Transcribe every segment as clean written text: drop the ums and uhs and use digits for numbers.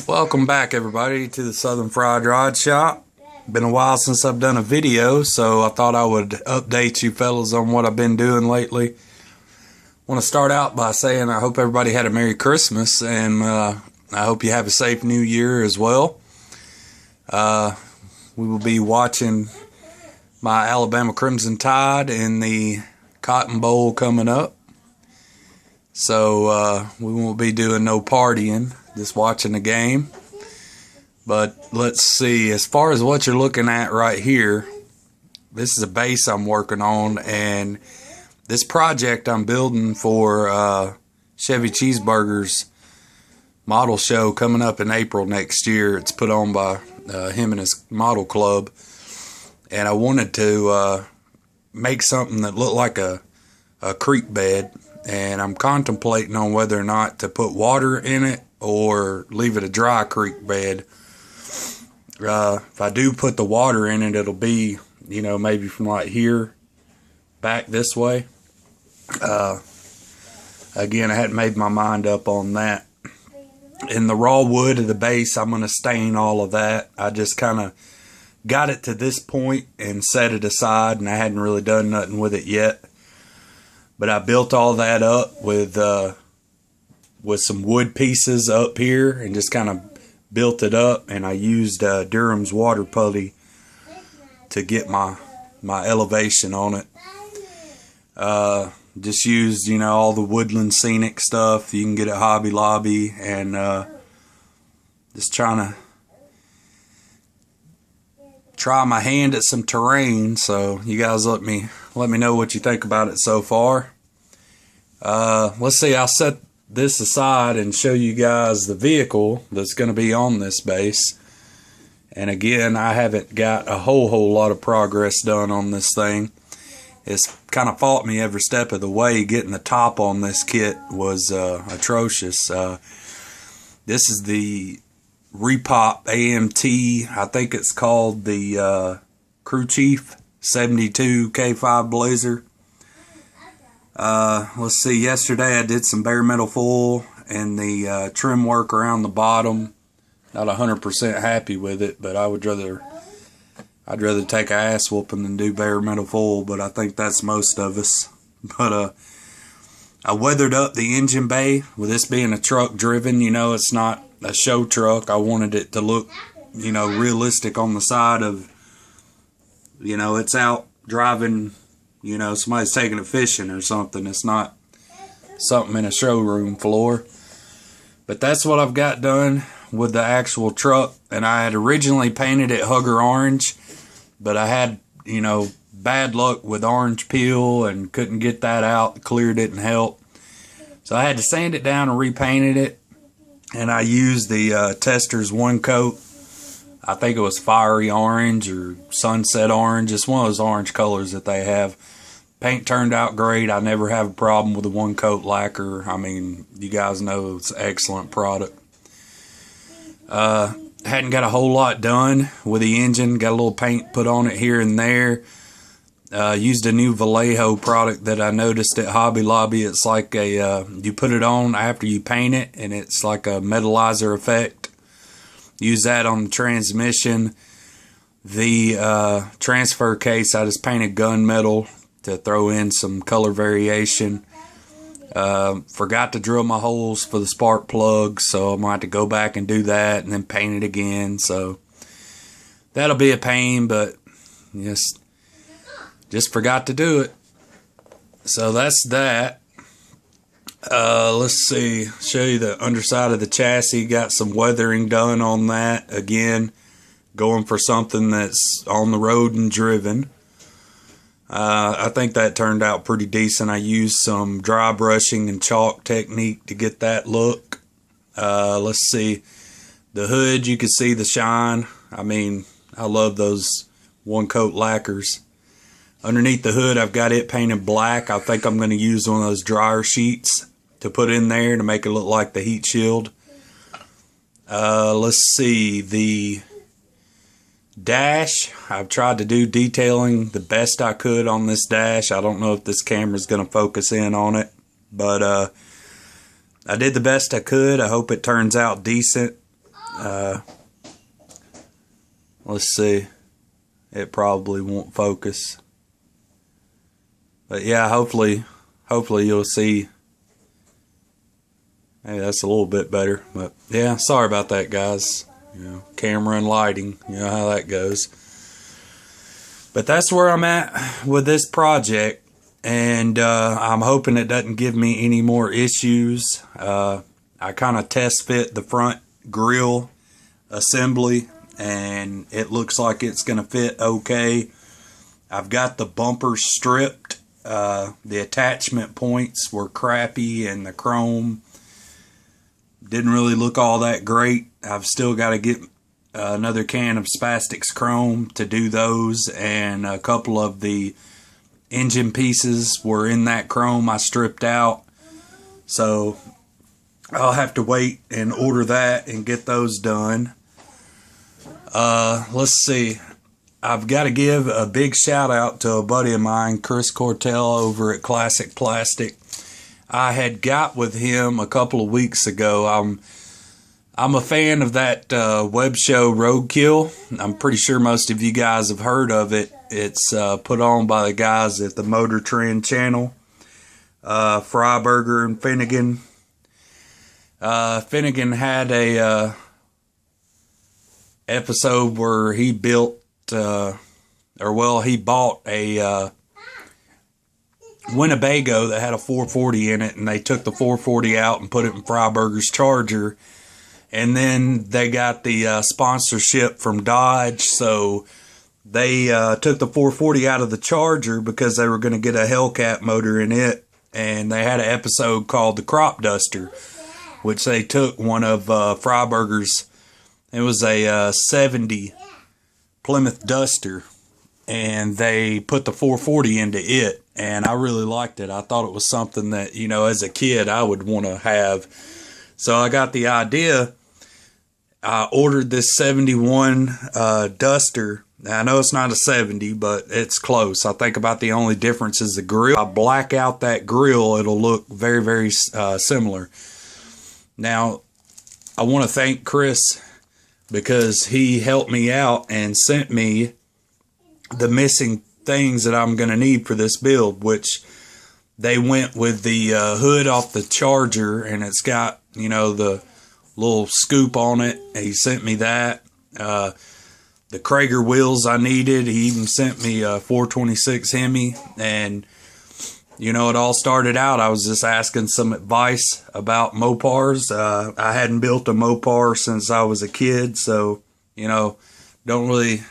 Welcome back, everybody, to the Southern Fried Rod Shop. Been a while since I've done a video, so I thought I would update you fellas on what I've been doing lately. Want to start out by saying I hope everybody had a Merry Christmas, and I hope you have a safe New Year as well. We will be watching my Alabama Crimson Tide in the Cotton Bowl coming up. So we won't be doing no partying, just watching the game. But let's see, as far as what you're looking at right here, this is a base I'm working on, and this project I'm building for Chevy Cheeseburger's model show coming up in April next year. It's put on by him and his model club, and I wanted to make something that looked like a creek bed, and I'm contemplating on whether or not to put water in it or leave it a dry creek bed. If I do put the water in it, it'll be, maybe from like here back this way. Again, I hadn't made my mind up on that. In the raw wood of the base, I'm going to stain all of that. I just kind of got it to this point and set it aside, and I hadn't really done nothing with it yet. But I built all that up with some wood pieces up here and just kind of built it up, and I used Durham's water putty to get my elevation on it. Just used, all the woodland scenic stuff you can get at Hobby Lobby, and just trying to try my hand at some terrain. So you guys let me know what you think about it so far. Let's see, I'll set this aside and show you guys the vehicle that's going to be on this base. And again, I haven't got a whole lot of progress done on this thing. It's kind of fought me every step of the way. Getting the top on this kit was atrocious. This is the Repop AMT, I think it's called the Crew Chief 72 K5 Blazer. Let's see, yesterday I did some bare metal full and the trim work around the bottom. Not 100% happy with it, but I'd rather take a ass whooping than do bare metal full, but I think that's most of us. But I weathered up the engine bay. With this being a truck driven, it's not a show truck. I wanted it to look, realistic on the side of, it's out driving, somebody's taking it fishing or something. It's not something in a showroom floor. But that's what I've got done with the actual truck. And I had originally painted it Hugger orange, but I had, bad luck with orange peel and couldn't get that out. Clear didn't help. So I had to sand it down and repainted it. And I used the Testors one coat. I think it was fiery orange or sunset orange. It's one of those orange colors that they have. Paint turned out great. I never have a problem with the one coat lacquer. I mean, you guys know it's an excellent product. Hadn't got a whole lot done with the engine. Got a little paint put on it here and there. Used a new Vallejo product that I noticed at Hobby Lobby. It's like you put it on after you paint it, and it's like a metallizer effect. Use that on the transmission. The transfer case, I just painted gunmetal to throw in some color variation. Forgot to drill my holes for the spark plugs, so I'm going to have to go back and do that and then paint it again. So that'll be a pain, but just forgot to do it. So that's that. Let's see, show you the underside of the chassis. Got some weathering done on that. Again, going for something that's on the road and driven. I think that turned out pretty decent. I used some dry brushing and chalk technique to get that look. Let's see, the hood, you can see the shine. I mean, I love those one coat lacquers. Underneath the hood, I've got it painted black. I think I'm going to use one of those dryer sheets to put in there to make it look like the heat shield. Let's see, the dash, I've tried to do detailing the best I could on this dash. I don't know if this camera is going to focus in on it, but I did the best I could. I hope it turns out decent. Let's see. It probably won't focus. But yeah, hopefully you'll see. Hey, that's a little bit better. But yeah, sorry about that, guys. Camera and lighting, you know how that goes. But that's where I'm at with this project. And I'm hoping it doesn't give me any more issues. I kind of test fit the front grill assembly, and it looks like it's going to fit okay. I've got the bumpers stripped. The attachment points were crappy, and the chrome didn't really look all that great. I've still got to get another can of Spastics chrome to do those, and a couple of the engine pieces were in that chrome I stripped out. So I'll have to wait and order that and get those done. Let's see. I've got to give a big shout out to a buddy of mine, Chris Cortell over at Classic Plastic. I had got with him a couple of weeks ago. I'm a fan of that web show Roadkill. I'm pretty sure most of you guys have heard of it. It's put on by the guys at the Motor Trend channel, Freiberger and Finnegan. Finnegan had a episode where he built, he bought a Winnebago that had a 440 in it, and they took the 440 out and put it in Freiberger's Charger. And then they got the sponsorship from Dodge, so they took the 440 out of the Charger because they were going to get a Hellcat motor in it. And they had an episode called the Crop Duster, which they took one of Freiberger's. It was a 70 Plymouth Duster, and they put the 440 into it. And I really liked it. I thought it was something that, as a kid, I would want to have. So I got the idea. I ordered this 71 Duster. Now, I know it's not a 70, but it's close. I think about the only difference is the grill. I black out that grill, it'll look very, very similar. Now, I want to thank Chris because he helped me out and sent me the missing things that I'm going to need for this build, which they went with the hood off the Charger, and it's got, the little scoop on it. He sent me that. The Krager wheels I needed. He even sent me a 426 Hemi, and it all started out, I was just asking some advice about Mopars. I hadn't built a Mopar since I was a kid, so, don't really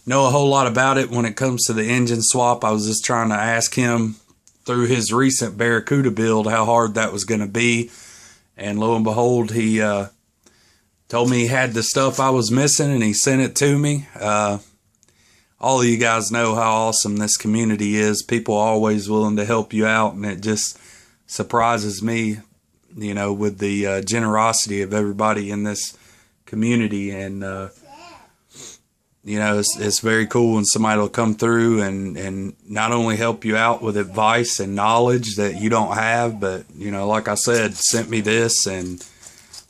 know a whole lot about it when it comes to the engine swap. I was just trying to ask him through his recent Barracuda build how hard that was going to be. And lo and behold, he told me he had the stuff I was missing, and he sent it to me. All of you guys know how awesome this community is. People are always willing to help you out, and it just surprises me, with the generosity of everybody in this community. And, it's very cool when somebody will come through and not only help you out with advice and knowledge that you don't have, but, like I said, sent me this, and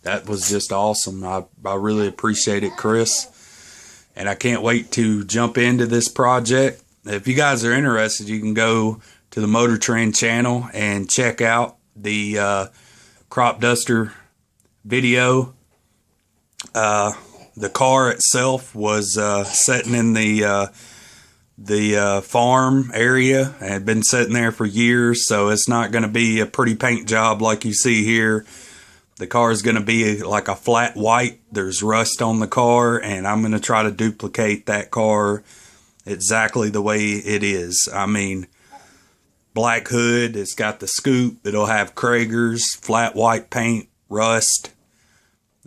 that was just awesome. I really appreciate it, Chris. And I can't wait to jump into this project. If you guys are interested, you can go to the Motor Trend channel and check out the Crop Duster video. The car itself was sitting in the farm area and had been sitting there for years, so it's not going to be a pretty paint job like you see here. The car is going to be like a flat white. There's rust on the car, and I'm going to try to duplicate that car exactly the way it is. I mean, black hood, it's got the scoop, it'll have Krager's, flat white paint, rust,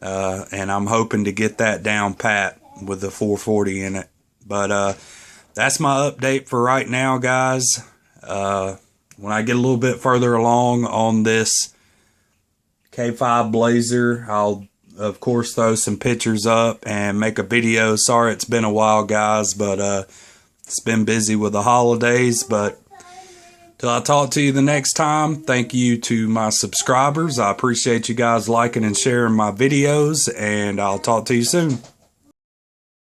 and I'm hoping to get that down pat with the 440 in it. But that's my update for right now, guys. When I get a little bit further along on this K5 Blazer, I'll of course throw some pictures up and make a video. Sorry it's been a while, guys, but it's been busy with the holidays. But Till I talk to you the next time, thank you to my subscribers. I appreciate you guys liking and sharing my videos, and I'll talk to you soon.